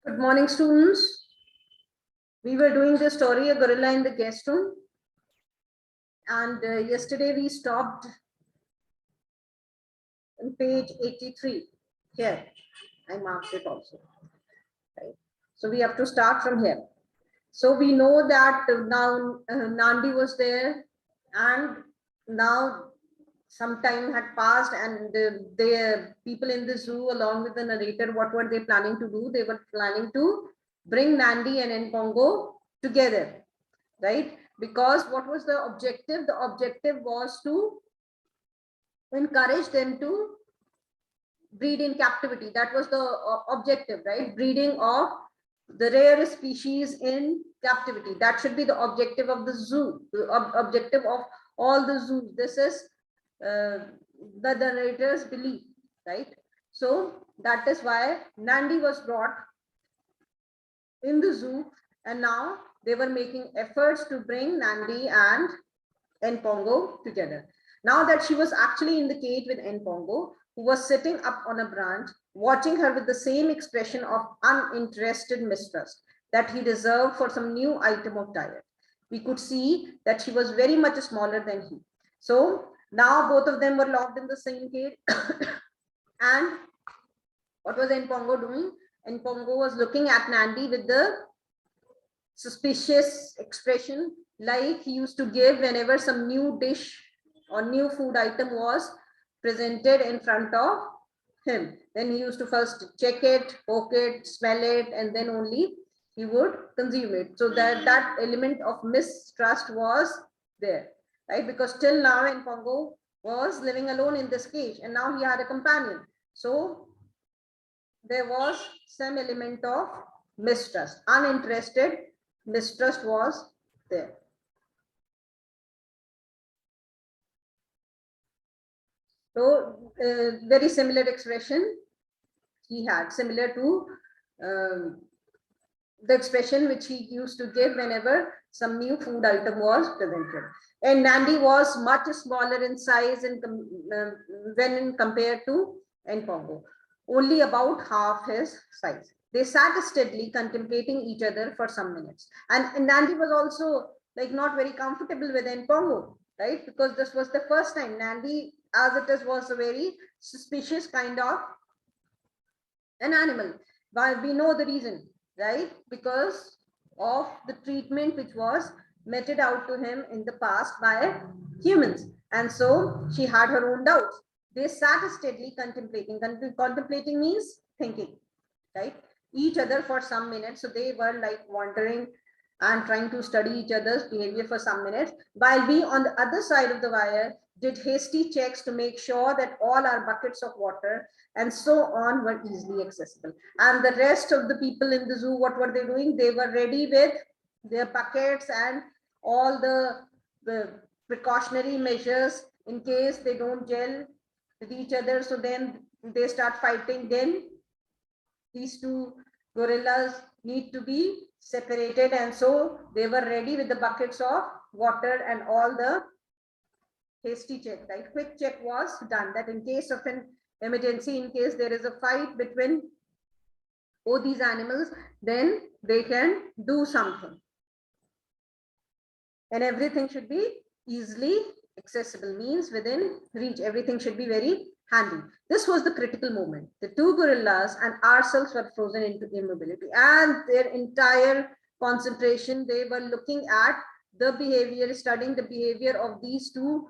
Good morning, students. We were doing the story, A Gorilla in the Guest Room. And yesterday we stopped on page 83. Here, I marked it also. Right. So we have to start from here. So we know that now Nandi was there, and now some time had passed, and the people in the zoo, along with the narrator, what were they planning to do? They were planning to bring Nandi and Npongo together, right? Because what was the objective? The objective was to encourage them to breed in captivity. That was the objective, right? Breeding of the rare species in captivity. That should be the objective of the zoo, the objective of all the zoos. This is the narrator's belief, right? So that is why Nandi was brought in the zoo, and now they were making efforts to bring Nandi and Npongo together. Now that she was actually in the cage with Npongo, who was sitting up on a branch, watching her with the same expression of uninterested mistrust that he deserved for some new item of diet. We could see that she was very much smaller than he. So now both of them were locked in the same cage. And what was Npongo doing? Npongo was looking at Nandi with the suspicious expression like he used to give whenever some new dish or new food item was presented in front of him. Then he used to first check it, poke it, smell it, and then only he would consume it. So that element of mistrust was there, right? Because till now Npongo was living alone in this cage, and now he had a companion. So there was some element of mistrust, uninterested mistrust was there. So very similar expression he had, similar to the expression which he used to give whenever some new food item was presented. And Nandi was much smaller in size and when compared to Npongo, only about half his size. They sat steadily contemplating each other for some minutes. And Nandi was also like not very comfortable with Npongo, right? Because this was the first time. Nandi, as it is, was a very suspicious kind of an animal. But we know the reason, right? Because of the treatment which was meted out to him in the past by humans. And so she had her own doubts. They sat steadily contemplating. Contemplating means thinking, right? Each other for some minutes. So they were like wondering and trying to study each other's behavior for some minutes, while we on the other side of the wire did hasty checks to make sure that all our buckets of water and so on were easily accessible. And the rest of the people in the zoo, what were they doing? They were ready with their buckets and all the precautionary measures in case they don't gel with each other. So then they start fighting. Then these two gorillas need to be separated, and so they were ready with the buckets of water and all the hasty check, right? Quick check was done that in case of an emergency, in case there is a fight between both these animals, then they can do something. And everything should be easily accessible, means within reach. Everything should be very handy. This was the critical moment. The two gorillas and ourselves were frozen into immobility, and their entire concentration, they were looking at the behavior, studying the behavior of these two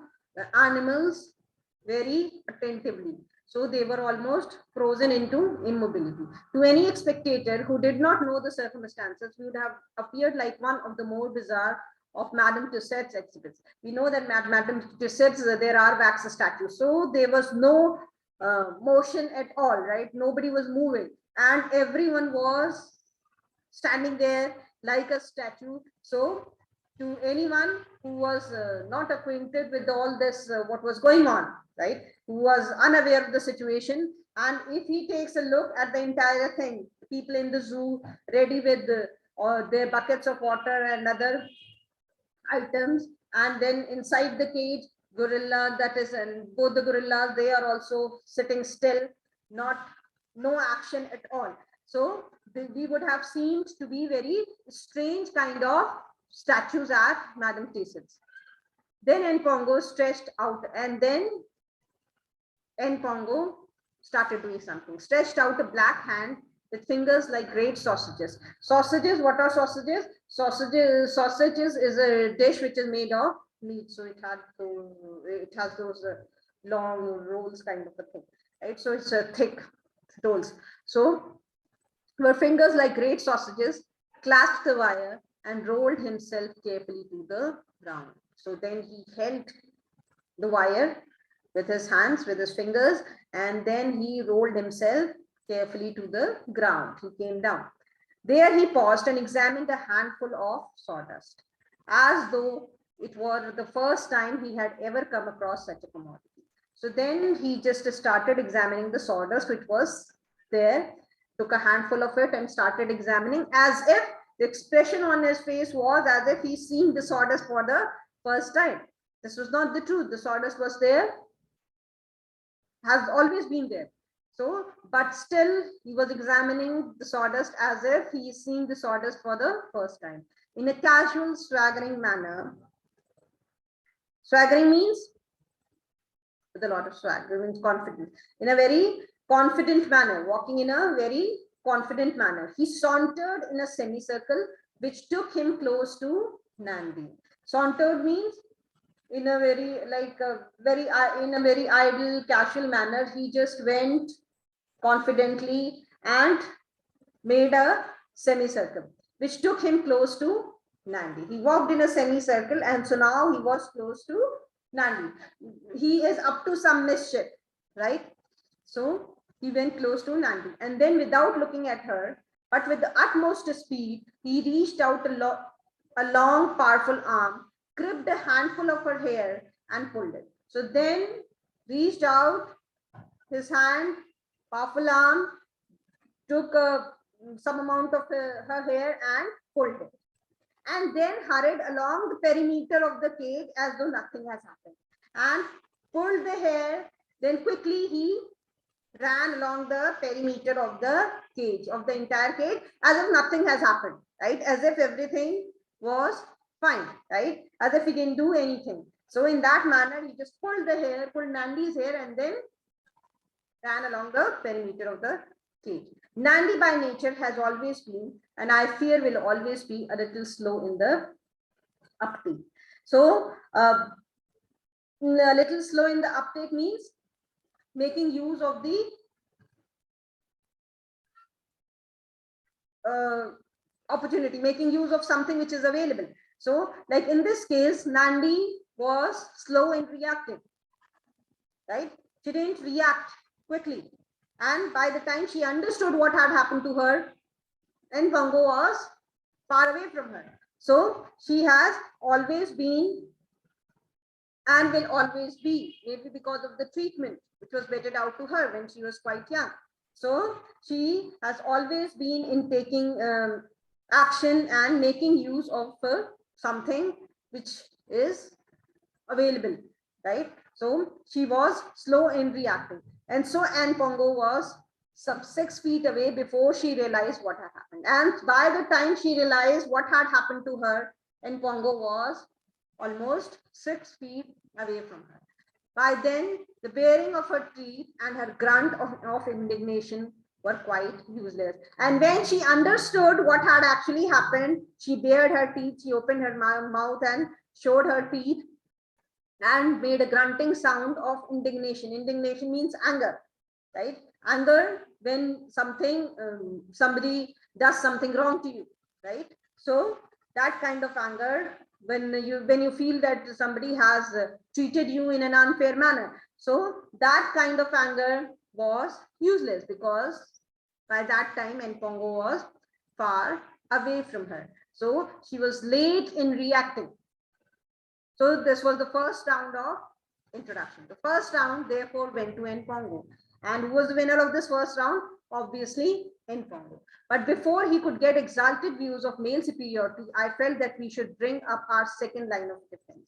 animals very attentively. So they were almost frozen into immobility. To any spectator who did not know the circumstances, we would have appeared like one of the more bizarre of Madame Tussauds exhibits. We know that Madame Tussauds, there are wax statues. So there was no motion at all, right? Nobody was moving, and everyone was standing there like a statue. So to anyone who was not acquainted with all this, what was going on, right? Who was unaware of the situation, and if he takes a look at the entire thing, people in the zoo ready with their buckets of water and other items, and then inside the cage gorilla, that is, and both the gorillas, they are also sitting still, not no action at all. So we would have seemed to be very strange kind of statues at Madame Tussauds. Then Npongo stretched out, and then Npongo started doing something, stretched out a black hand with fingers like great sausages. Sausages, what are sausages? Sausages is a dish which is made of meat, so it has those long rolls kind of a thing, right? So it's a thick rolls. So her fingers like great sausages clasped the wire and rolled himself carefully to the ground. So then he held the wire with his hands, with his fingers, and then he rolled himself carefully to the ground. He came down. There he paused and examined a handful of sawdust, as though it were the first time he had ever come across such a commodity. So then he just started examining the sawdust which was there, took a handful of it and started examining, as if the expression on his face was as if he's seeing the sawdust for the first time. This was not the truth. The sawdust was there, has always been there. So, but still he was examining the sawdust as if he is seeing the sawdust for the first time in a casual, swaggering manner. Swaggering means with a lot of swag, means confident, in a very confident manner, walking in a very confident manner. He sauntered in a semicircle which took him close to Nandi. Sauntered means in a very in a very idle, casual manner. He just went confidently and made a semicircle which took him close to Nandi. He walked in a semicircle, and so now he was close to Nandi. He is up to some mischief, right? So he went close to Nandi, and then without looking at her, but with the utmost speed, he reached out a long, powerful arm, gripped a handful of her hair and pulled it. So then reached out his hand, powerful arm, took some amount of her hair and pulled it, and then hurried along the perimeter of the cage as though nothing has happened, and pulled the hair. Then quickly he ran along the perimeter of the cage, of the entire cage, as if nothing has happened, right? As if everything was fine, right? As if he didn't do anything. So in that manner, he just pulled the hair, pulled Nandi's hair, and then ran along the perimeter of the cage. Nandi by nature has always been, and I fear will always be, a little slow in the uptake. So a little slow in the uptake means making use of the opportunity, making use of something which is available. So like in this case, Nandi was slow in reacting, right? She didn't react quickly. And by the time she understood what had happened to her, Npongo was far away from her. So she has always been and will always be, maybe because of the treatment which was meted out to her when she was quite young. So she has always been in taking action and making use of something which is available, right? So she was slow in reacting. And so Npongo was some 6 feet away before she realized what had happened. And by the time she realized what had happened to her, Npongo was almost 6 feet away from her. By then, the baring of her teeth and her grunt of indignation were quite useless. And when she understood what had actually happened, she bared her teeth, she opened her mouth and showed her teeth and made a grunting sound of indignation. Indignation means anger, right? Anger when something, somebody does something wrong to you, right? So that kind of anger, when you feel that somebody has treated you in an unfair manner. So that kind of anger was useless, because by that time Npongo was far away from her. So she was late in reacting. So this was the first round of introduction. The first round therefore went to Npongo. And who was the winner of this first round? Obviously Npongo. But before he could get exalted views of male superiority, I felt that we should bring up our second line of defense.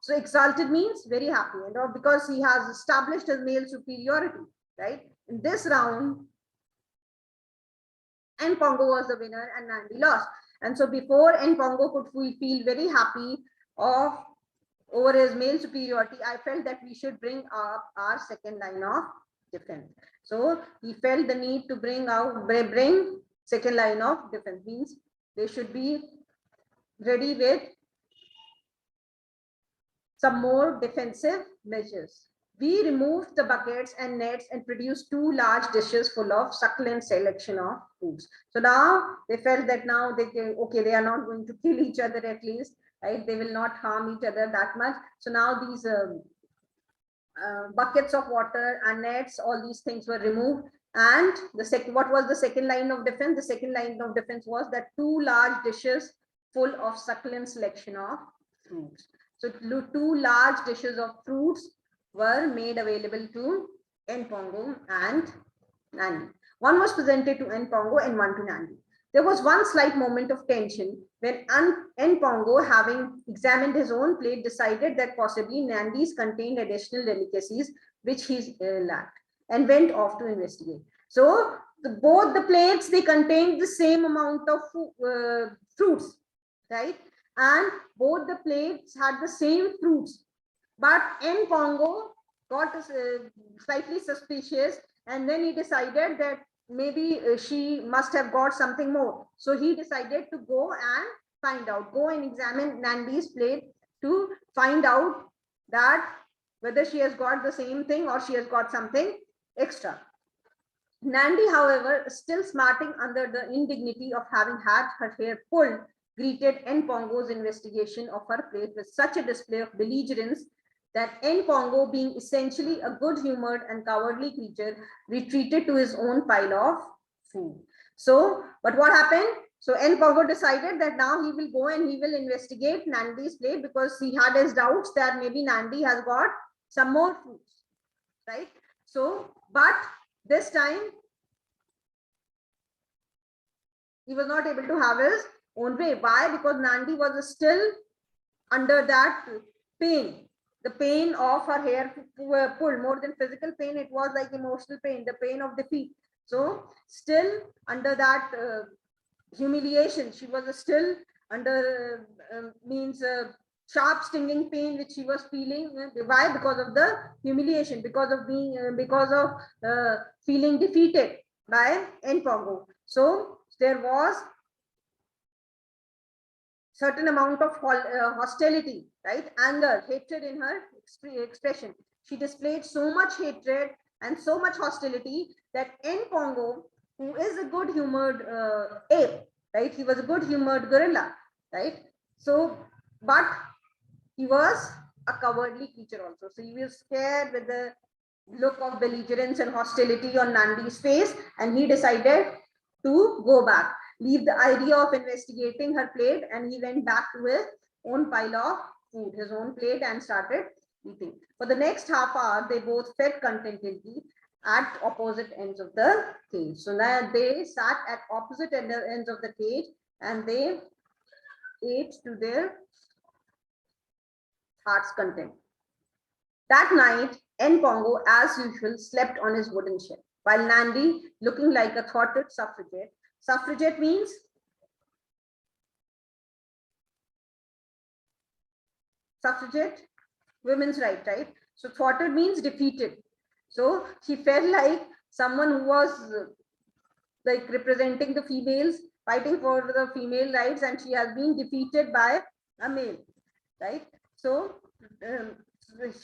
So exalted means very happy, and because he has established his male superiority, right? In this round, and Pongo was the winner and Nandi lost. And so before and Pongo could feel very happy of over his male superiority, I felt that we should bring up our second line of defense. So he felt the need to bring second line of defense, means they should be ready with some more defensive measures. We removed the buckets and nets and produced 2 large dishes full of succulent selection of foods. So now they felt that now they can, okay, they are not going to kill each other at least, right? They will not harm each other that much. So now these buckets of water and nets, all these things were removed. And what was the second line of defense? The second line of defense was that 2 large dishes full of succulent selection of fruits. So 2 large dishes of fruits were made available to Npongo and Nandi. One was presented to Npongo and one to Nandi. There was one slight moment of tension when Npongo, having examined his own plate, decided that possibly Nandi's contained additional delicacies which he lacked, and went off to investigate. So both the plates, they contained the same amount of fruits, right? And both the plates had the same fruits, but Npongo got slightly suspicious, and then he decided that maybe she must have got something more. So he decided to go and find out, go and examine Nandi's plate to find out that whether she has got the same thing or she has got something extra. Nandi, however, still smarting under the indignity of having had her hair pulled, greeted Npongo's investigation of her plate with such a display of belligerence that Npongo, being essentially a good-humored and cowardly creature, retreated to his own pile of food. So, but what happened? So Npongo decided that now he will go and he will investigate Nandi's plate, because he had his doubts that maybe Nandi has got some more fruits, right? So, but this time he was not able to have his own way. Why? Because Nandi was still under that pain, the pain of her hair pulled. More than physical pain, it was like emotional pain, the pain of defeat. So still under that humiliation, she was still under sharp stinging pain which she was feeling. Why? Because of the humiliation, because of being feeling defeated by Npongo. So there was certain amount of hostility, right? Anger, hatred in her expression. She displayed so much hatred and so much hostility that Npongo, who is a good-humored ape, right? He was a good-humored gorilla, right? So, but he was a cowardly creature also. So he was scared with the look of belligerence and hostility on Nandi's face, and he decided to go back, leave the idea of investigating her plate, and he went back to his own pile of food, his own plate, and started eating. For the next half hour, they both fed contentedly at opposite ends of the cage. So now they sat at opposite ends of the cage and they ate to their heart's content. That night, Npongo, as usual, slept on his wooden shelf, while Nandi, looking like a thwarted suffragette. Suffragette means suffragette, women's right, right? So thwarted means defeated. So she felt like someone who was like representing the females, fighting for the female rights, and she has been defeated by a male, right? So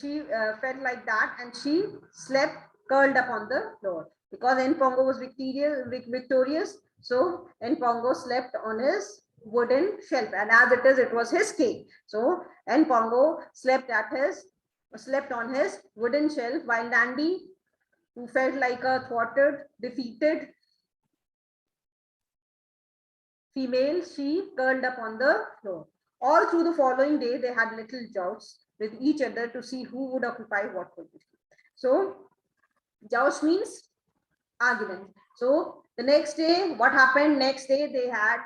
she felt like that, and she slept curled up on the floor because Npongo was victorious. So Npongo slept on his wooden shelf, and as it was his cage. So Npongo slept on his wooden shelf, while Nandi, who felt like a thwarted, defeated female, she curled up on the floor. All through the following day, they had little jousts with each other to see who would occupy what position. So, joust means argument. So, the next day, what happened? Next day, they had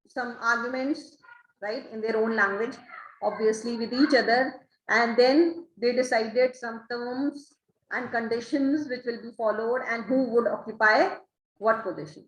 some arguments, right, in their own language, obviously with each other. And then they decided some terms and conditions which will be followed and who would occupy what position.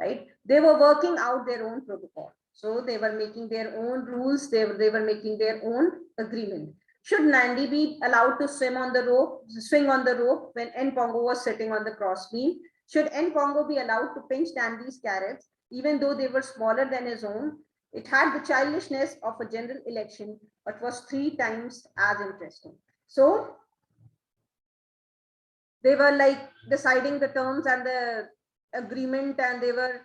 right? They were working out their own protocol. So they were making their own rules. They were making their own agreement. Should Nandi be allowed to swim on the rope, swing on the rope when Npongo was sitting on the crossbeam? Should Npongo be allowed to pinch Nandi's carrots, even though they were smaller than his own? It had the childishness of a general election, but was 3 times as interesting. So they were like deciding the terms and the agreement, and they were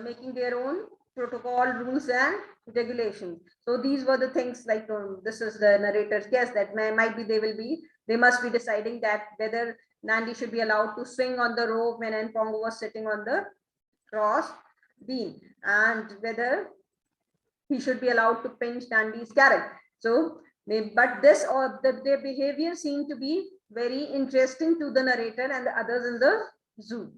making their own protocol, rules and regulations. So these were the things like, this is the narrator's guess that might be they must be deciding that whether Nandi should be allowed to swing on the rope when Npongo was sitting on the cross beam, and whether he should be allowed to pinch Nandi's carrot. So, but this or their behavior seemed to be very interesting to the narrator and the others in the zoo.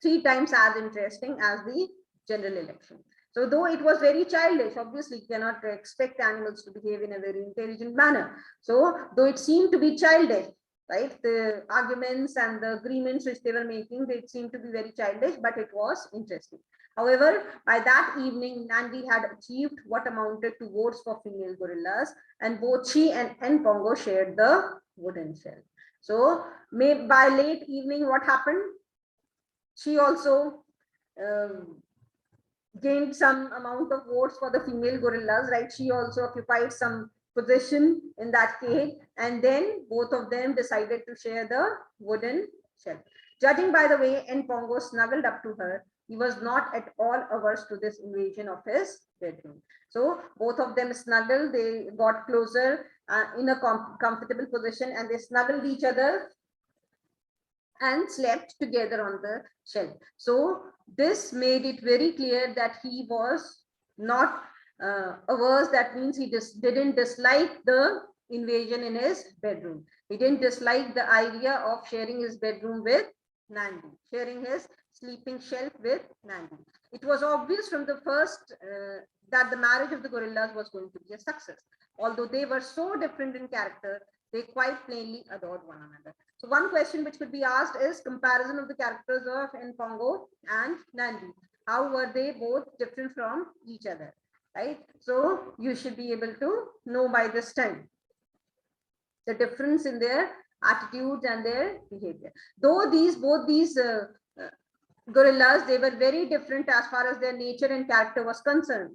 3 times as interesting as the general election. So though it was very childish, obviously you cannot expect animals to behave in a very intelligent manner. So though it seemed to be childish, right, the arguments and the agreements which they were making, they seemed to be very childish, but it was interesting. However, by that evening, Nandi had achieved what amounted to votes for female gorillas, and both she and Npongo shared the wooden shell. So by late evening, what happened? She also gained some amount of votes for the female gorillas, right? She also occupied some position in that cage, and then both of them decided to share the wooden shell. Judging by the way Npongo snuggled up to her, he was not at all averse to this invasion of his bedroom. So both of them snuggled, they got closer in a comfortable position, and they snuggled each other and slept together on the shelf. So this made it very clear that he was not averse. That means he just didn't dislike the invasion in his bedroom. He didn't dislike the idea of sharing his bedroom with Nandi, sharing his sleeping shelf with Nandi. It was obvious from the first that the marriage of the gorillas was going to be a success. Although they were so different in character, they quite plainly adored one another. So one question which could be asked is comparison of the characters of Npongo and Nandi. How were they both different from each other, right? So you should be able to know by this time the difference in their attitudes and their behavior. Though both these gorillas, they were very different as far as their nature and character was concerned.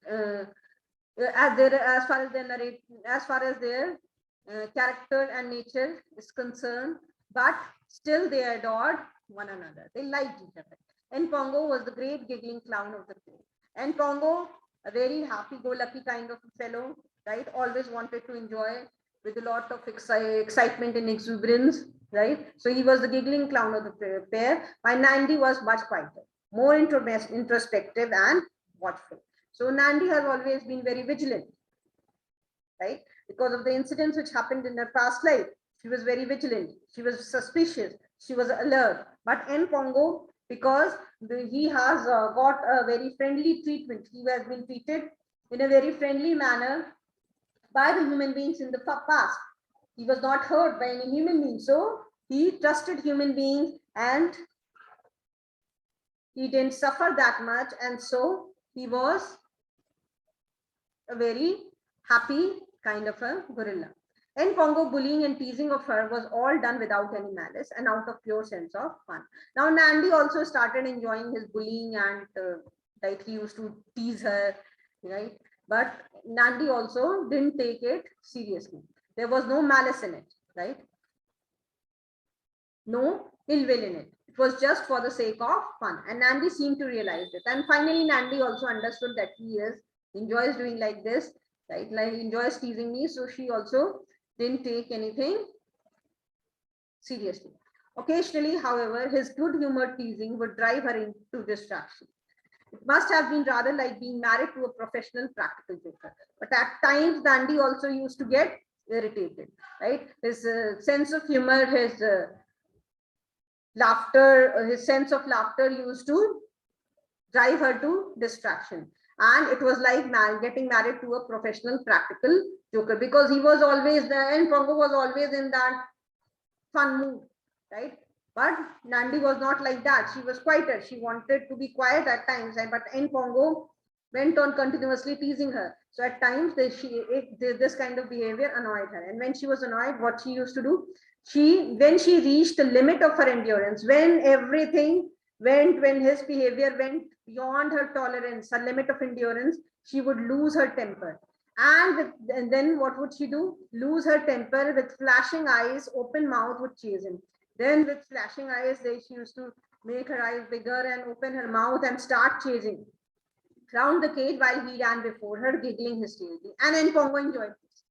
As far as their character and nature is concerned, but still they adored one another. They liked each other. Npongo was the great giggling clown of the group. Npongo, a very happy-go-lucky kind of fellow, right? Always wanted to enjoy with a lot of excitement and exuberance, right? So he was the giggling clown of the pair. While Nandi was much quieter, more introspective and watchful. So Nandi has always been very vigilant, right? Because of the incidents which happened in her past life, she was very vigilant. She was suspicious. She was alert. But Npongo, because he has got a very friendly treatment, he has been treated in a very friendly manner by the human beings in the past. He was not hurt by any human being. So he trusted human beings and he didn't suffer that much. And so he was a very happy kind of a gorilla. Npongo bullying and teasing of her was all done without any malice and out of pure sense of fun. Now Nandi also started enjoying his bullying, and like he used to tease her, right? But Nandi also didn't take it seriously. There was no malice in it, right? No ill will in it. It was just for the sake of fun, and Nandi seemed to realize it. And finally, Nandi also understood that he enjoys doing like this, right? Like enjoys teasing me, so she also didn't take anything seriously. Occasionally, however, his good-humored teasing would drive her into distraction. It must have been rather like being married to a professional practical joker. But at times, Nandi also used to get irritated, right? His sense of humor, his laughter, his sense of laughter used to drive her to distraction. And it was like getting married to a professional practical joker, because he was always there, and Npongo was always in that fun mood, right? But Nandi was not like that. She was quieter. She wanted to be quiet at times, but Npongo went on continuously teasing her. So at times this kind of behavior annoyed her. And when she was annoyed, what she used to do, when she reached the limit of her endurance, when everything went, when his behavior went beyond her tolerance, her limit of endurance, she would lose her temper. And then what would she do? Lose her temper with flashing eyes, open mouth, would chase him. Then with flashing eyes, she used to make her eyes bigger and open her mouth and start chasing round the cage while he ran before her, giggling hysterically. And Npongo enjoyed this,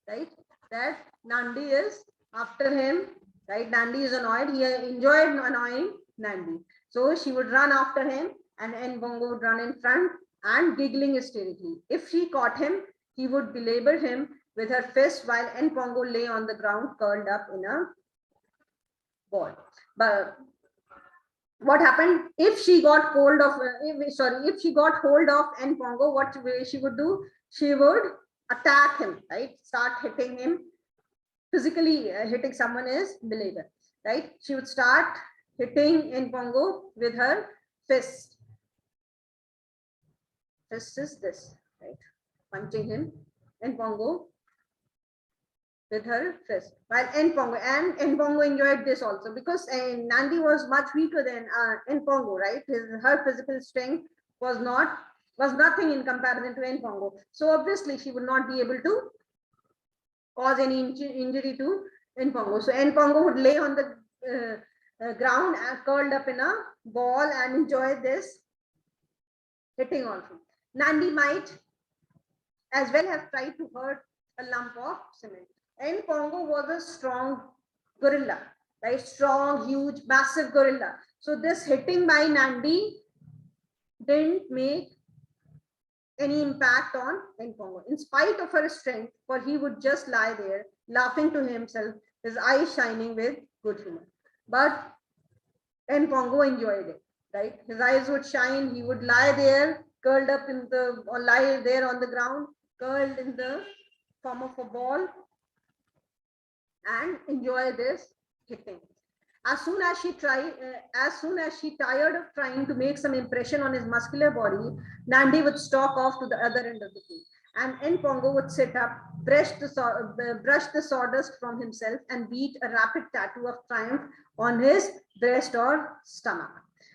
right? That Nandi is after him, right? Nandi is annoyed. He enjoyed annoying Nandi. So she would run after him and Npongo would run in front and giggling hysterically. If she caught him, he would belabor him with her fist while Npongo lay on the ground curled up in a ball. But what happened if she got hold of if she got hold of Npongo, what she would do? She would attack him, right? Start hitting him physically. Hitting someone is belabor, right? She would start hitting Npongo with her fist. Fist is this, right? Punching him, Npongo, with her fist. While Npongo enjoyed this also, because Nandi was much weaker than Npongo, right? Her physical strength was nothing in comparison to Npongo. So obviously she would not be able to cause any injury to Npongo. So Npongo would lay on the ground and curled up in a ball and enjoy this hitting also. Nandi might as well have tried to hurt a lump of cement. Npongo was a strong gorilla, right? Strong, huge, massive gorilla. So this hitting by Nandi didn't make any impact on Npongo, in spite of her strength, for he would just lie there, laughing to himself, his eyes shining with good humor. But Npongo enjoyed it, right? His eyes would shine, he would lie there, curled up or lie there on the ground, curled in the form of a ball, and enjoy this hitting. As soon as she tired of trying to make some impression on his muscular body, Nandi would stalk off to the other end of the cage, and Npongo would sit up, brush the sawdust from himself, and beat a rapid tattoo of triumph on his breast or stomach.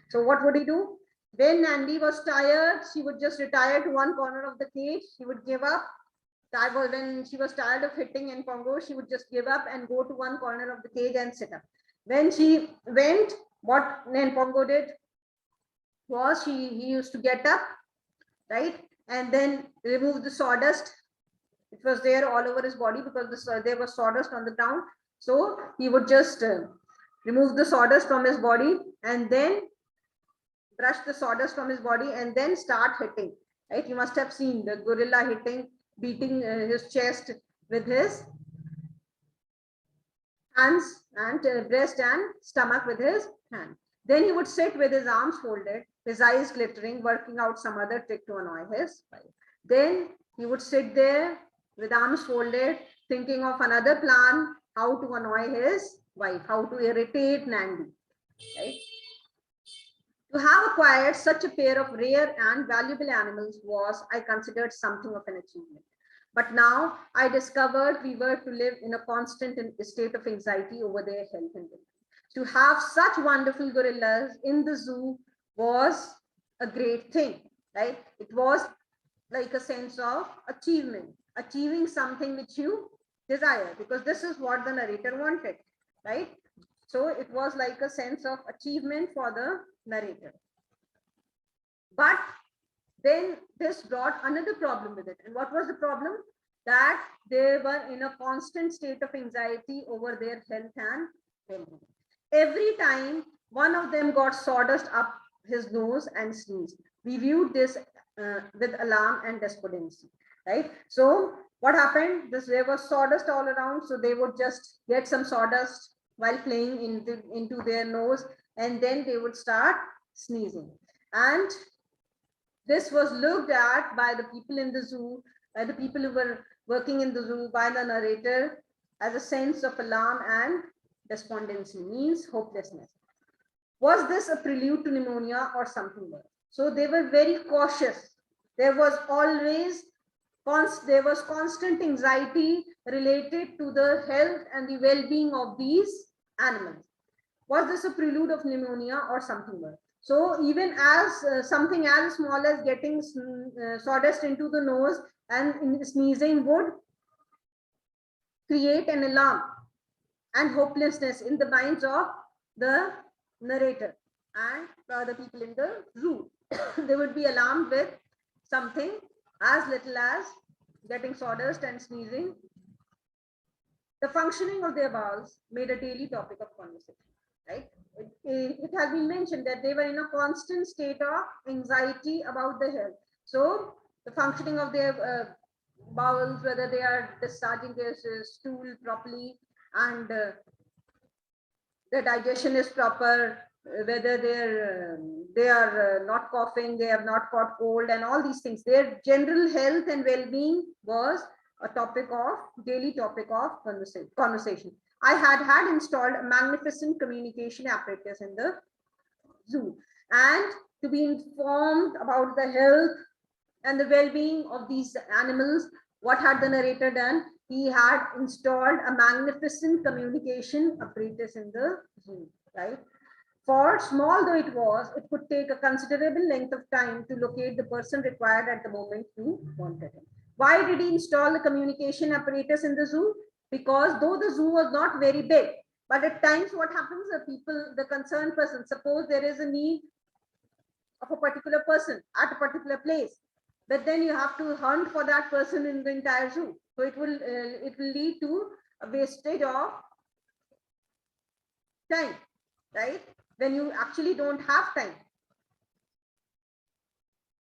So what would he do? When Nandi was tired, she would just retire to one corner of the cage. She would give up. When she was tired of hitting Npongo, she would just give up and go to one corner of the cage and sit up. When she went, what Npongo did was he used to get up, right, and then remove the sawdust. It was there all over his body because there was sawdust on the ground. So he would just remove the sawdust from his body and then brush the sawdust from his body and then start hitting, right? You must have seen the gorilla hitting, beating his chest with his hands and breast and stomach with his hand. Then he would sit with his arms folded, his eyes glittering, working out some other trick to annoy his wife. Then he would sit there with arms folded, thinking of another plan, how to annoy his wife, how to irritate Nandi, right? To have acquired such a pair of rare and valuable animals was, I considered, something of an achievement. But now I discovered we were to live in a constant state of anxiety over their health and well-being. To have such wonderful gorillas in the zoo was a great thing, right? It was like a sense of achievement, achieving something which you desire, because this is what the narrator wanted, right? So it was like a sense of achievement for the narrator. But then this brought another problem with it. And what was the problem? That they were in a constant state of anxiety over their health and well-being. Every time one of them got sawdust up his nose and sneezed, we viewed this with alarm and despondency, right? So what happened? There was sawdust all around, so they would just get some sawdust while playing into their nose, and then they would start sneezing. And this was looked at by the people in the zoo, by the people who were working in the zoo, by the narrator, as a sense of alarm and Despondency means hopelessness. Was this a prelude to pneumonia or something else? So they were very cautious. There was always constant anxiety related to the health and the well-being of these animals. Was this a prelude of pneumonia or something else? So even as something as small as getting sawdust into the nose and sneezing would create an alarm and hopelessness in the minds of the narrator and the other people in the zoo. They would be alarmed with something as little as getting sawdust and sneezing. The functioning of their bowels made a daily topic of conversation, right? It has been mentioned that they were in a constant state of anxiety about their health. So the functioning of their bowels, whether they are discharging their stool properly and the digestion is proper, whether they are not coughing, they have not caught cold, and all these things. Their general health and well-being was a daily topic of conversation. I had installed a magnificent communication apparatus in the zoo, and to be informed about the health and the well-being of these animals, what had the narrator done? He had installed a magnificent communication apparatus in the zoo, right? For small though it was, it could take a considerable length of time to locate the person required at the moment you wanted him. Why did he install the communication apparatus in the zoo? Because though the zoo was not very big, but at times what happens, the concerned person, suppose there is a need of a particular person at a particular place, but then you have to hunt for that person in the entire zoo. So it will lead to a wastage of time, right? When you actually don't have time,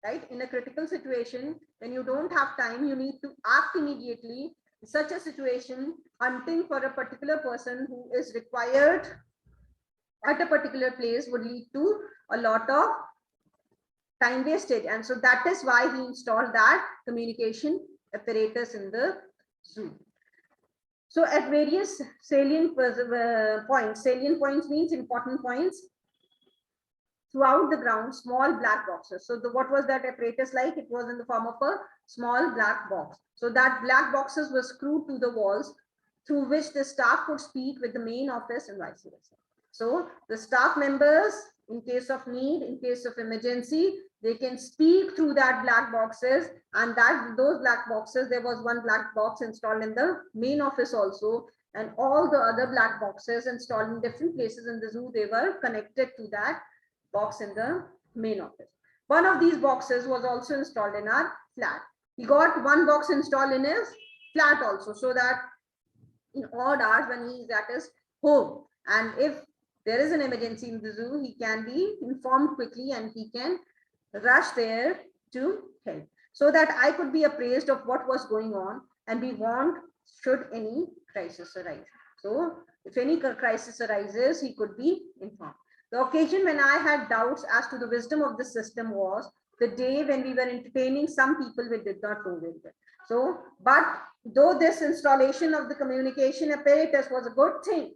right? In a critical situation, when you don't have time, you need to act immediately. In such a situation, hunting for a particular person who is required at a particular place would lead to a lot of time wasted, and so that is why he installed that communication apparatus in the zoo. So at various salient points means important points throughout the ground, small black boxes. So what was that apparatus like? It was in the form of a small black box. So that black boxes were screwed to the walls through which the staff could speak with the main office and vice versa. So the staff members, in case of need, in case of emergency, they can speak through that black boxes, and those black boxes, there was one black box installed in the main office also, and all the other black boxes installed in different places in the zoo, they were connected to that box in the main office. One of these boxes was also installed in our flat. He got one box installed in his flat also, so that in odd hours when he is at his home, and if there is an emergency in the zoo, he can be informed quickly and he can rush there to help, so that I could be appraised of what was going on and be warned should any crisis arise. So if any crisis arises, he could be informed. The occasion when I had doubts as to the wisdom of the system was the day when we were entertaining some people we did not know very well. So, but though this installation of the communication apparatus was a good thing,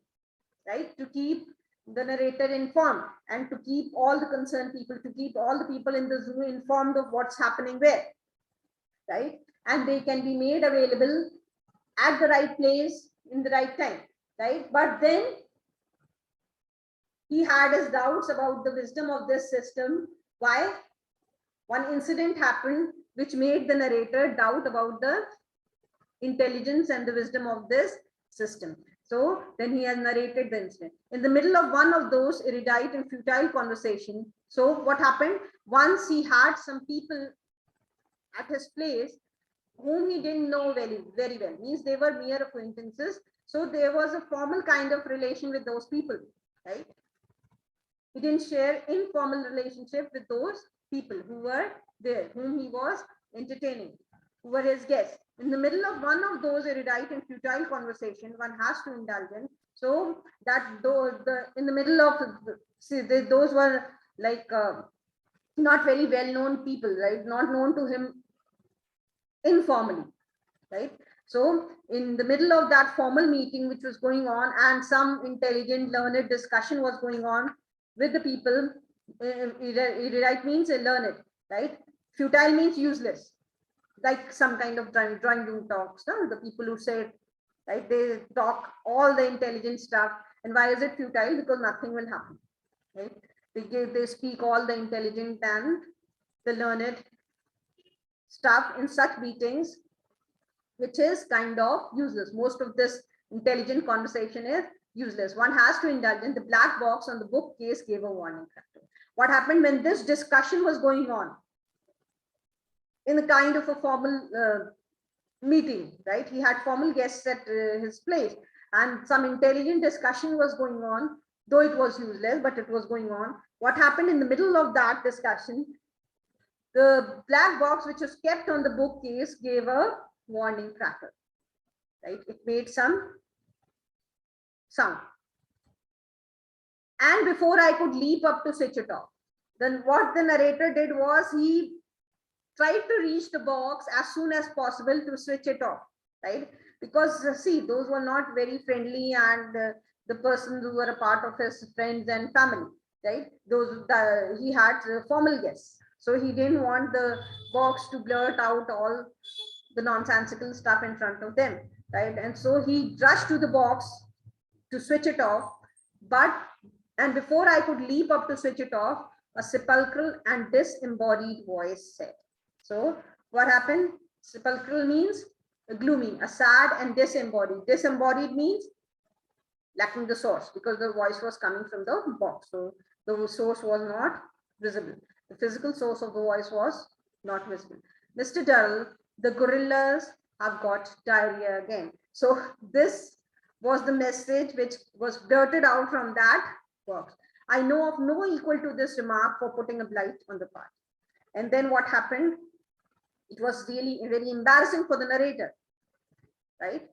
right, to keep the narrator informed and to keep all the concerned people, to keep all the people in the zoo informed of what's happening where, right? And they can be made available at the right place in the right time, right? But then he had his doubts about the wisdom of this system. Why? One incident happened which made the narrator doubt about the intelligence and the wisdom of this system. So then he has narrated the incident. In the middle of one of those erudite and futile conversation, so what happened? Once he had some people at his place whom he didn't know very, very well, means they were mere acquaintances. So there was a formal kind of relation with those people, right? He didn't share informal relationship with those people who were there, whom he was entertaining, who were his guests. In the middle of one of those erudite and futile conversation, one has to indulge in. So that in the middle of those were like not very well known people, right? Not known to him informally, right? So in the middle of that formal meeting which was going on, and some intelligent, learned discussion was going on with the people, erudite means learned, right? Futile means useless, like some kind of drawing room talks. No? The people who said, right, they talk all the intelligent stuff. And why is it futile? Because nothing will happen, right? They speak all the intelligent and the learned stuff in such meetings, which is kind of useless. Most of this intelligent conversation is useless. One has to indulge in the black box on the bookcase gave a warning factor. What happened when this discussion was going on in a kind of a formal meeting, right? He had formal guests at his place, and some intelligent discussion was going on, though it was useless, but it was going on. What happened in the middle of that discussion? The black box, which was kept on the bookcase, gave a warning cracker, right? It made some sound. And before I could leap up to switch it off, then what the narrator did was he tried to reach the box as soon as possible to switch it off, right? Because see, those were not very friendly, and the persons who were a part of his friends and family, right? He had formal guests. So he didn't want the box to blurt out all the nonsensical stuff in front of them, right? And so he rushed to the box to switch it off, and before I could leap up to switch it off, a sepulchral and disembodied voice said. So what happened? Sepulchral means gloomy, a sad, and disembodied. Disembodied means lacking the source, because the voice was coming from the box. So the source was not visible. The physical source of the voice was not visible. Mr. Durrell, the gorillas have got diarrhea again. So this was the message which was blurted out from that box. I know of no equal to this remark for putting a blight on the party. And then what happened? It was really very embarrassing for the narrator, right?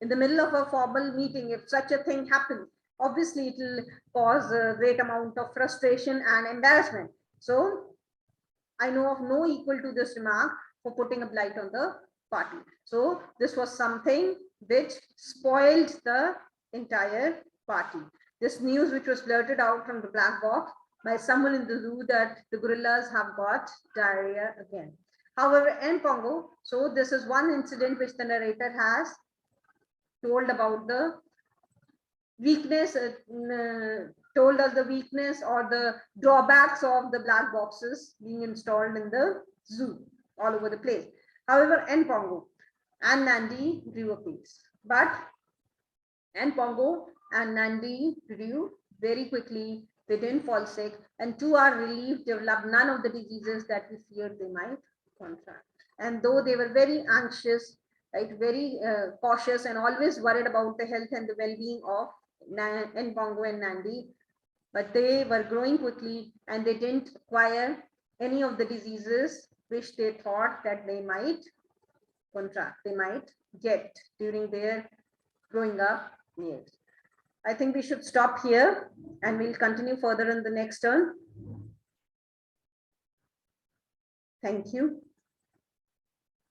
In the middle of a formal meeting, if such a thing happens, obviously it will cause a great amount of frustration and embarrassment. So I know of no equal to this remark for putting a blight on the party. So this was something which spoiled the entire party. This news which was blurted out from the black box by someone in the zoo that the gorillas have got diarrhea again. However, in Congo, so this is one incident which the narrator has told about the weakness, told us the weakness or the drawbacks of the black boxes being installed in the zoo all over the place. However, Npongo and Nandi grew apace, but Npongo and Nandi grew very quickly. They didn't fall sick, and to our relief, developed none of the diseases that we feared they might contract. And though they were very anxious, right, very cautious, and always worried about the health and the well-being of Npongo and Nandi, but they were growing quickly, and they didn't acquire any of the diseases which they thought that they might contract, they might get during their growing up years. I think we should stop here, and we'll continue further in the next turn. Thank you.